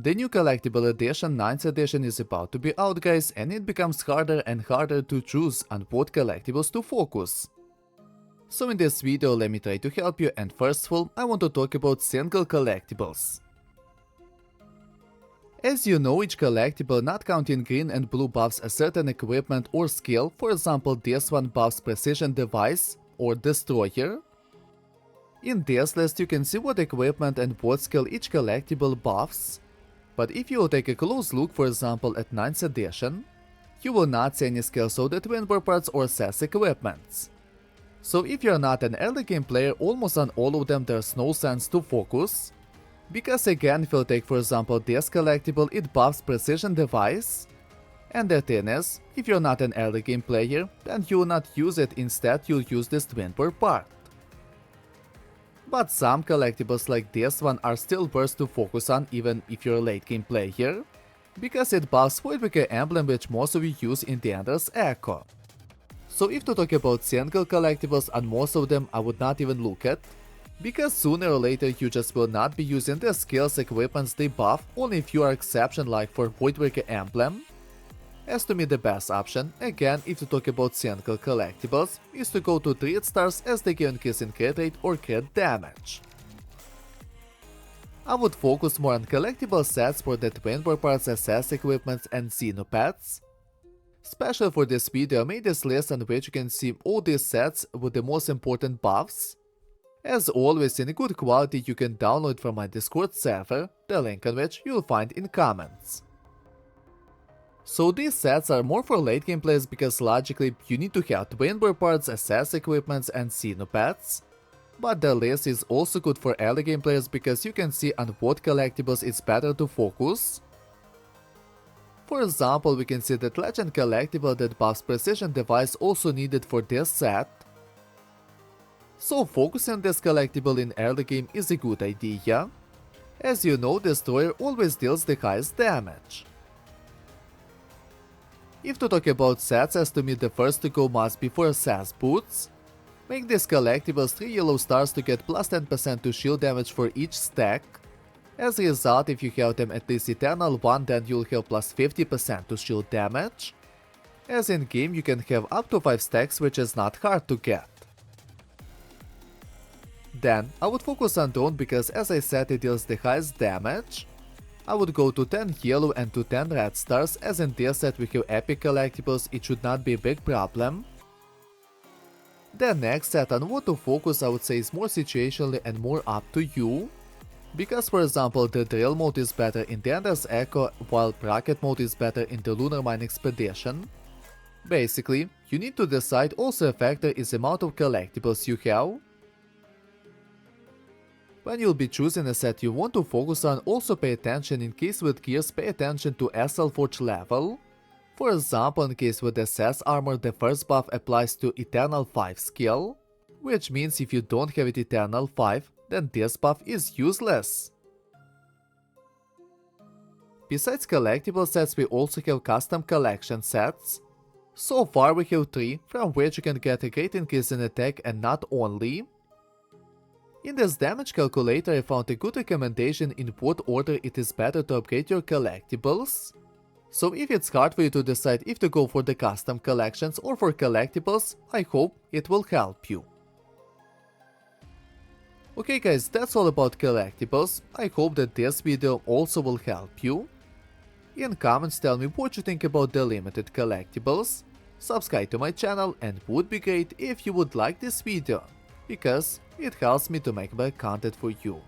The new Collectible Edition 9th edition is about to be out, guys, and it becomes harder and harder to choose on what collectibles to focus. So in this video let me try to help you, and first of all I want to talk about single collectibles. As you know, each collectible not counting green and blue buffs a certain equipment or skill. For example, this one buffs Precision Device or Destroyer. In this list you can see what equipment and what skill each collectible buffs. But if you will take a close look, for example at 9th edition, you will not see any skills of the Twin Bar parts or SAS equipments. So if you are not an early game player, almost on all of them there's no sense to focus. Because again, if you take for example this collectible, it buffs Precision Device. And the thing is, if you're not an early game player, then you will not use it, instead you'll use this Twin Bar part. But some collectibles like this one are still worth to focus on even if you're a late game player, because it buffs Voidbreaker emblem, which most of you use in the Ender's Echo. So if to talk about single collectibles, on most of them I would not even look at, because sooner or later you just will not be using the skills equipments they buff, only if you are exception like for Voidbreaker emblem. As to me the best option, again if to talk about single collectibles, is to go to 3 stars as they give increase in crit rate or crit damage. I would focus more on collectible sets for the Twin Bar parts, SS equipments and Xenopets. Special for this video I made this list on which you can see all these sets with the most important buffs. As always, in good quality, you can download from my Discord server, the link on which you'll find in comments. So these sets are more for late game players because logically you need to have Twin Bar parts, SS equipments and Xenopets. But the list is also good for early game players because you can see on what collectibles it's better to focus. For example, we can see that Legend collectible that buffs Precision Device also needed for this set. So focusing on this collectible in early game is a good idea. As you know, Destroyer always deals the highest damage. If to talk about sets, as to me the first to go must be for SAS boots. Make these collectibles 3 yellow stars to get plus 10% to shield damage for each stack. As a result, if you have them at least Eternal 1, then you'll have plus 50% to shield damage. As in game you can have up to 5 stacks, which is not hard to get. Then, I would focus on Drone because as I said it deals the highest damage. I would go to 10 yellow and to 10 red stars, as in this set we have epic collectibles, it should not be a big problem. The next set on what to focus I would say is more situationally and more up to you. Because for example the drill mode is better in the Ender's Echo while bracket mode is better in the Lunar Mine Expedition. Basically, you need to decide. Also a factor is the amount of collectibles you have. When you'll be choosing a set you want to focus on, also pay attention in case with gears, pay attention to SL Forge level. For example, in case with SS armor the first buff applies to Eternal 5 skill, which means if you don't have it Eternal 5, then this buff is useless. Besides collectible sets we also have custom collection sets. So far we have 3, from which you can get a great increase in attack, and not only. In this damage calculator I found a good recommendation in what order it is better to upgrade your collectibles. So if it's hard for you to decide if to go for the custom collections or for collectibles, I hope it will help you. Okay guys, that's all about collectibles. I hope that this video also will help you. In comments tell me what you think about the limited collectibles. Subscribe to my channel, and would be great if you would like this video, because it helps me to make more content for you.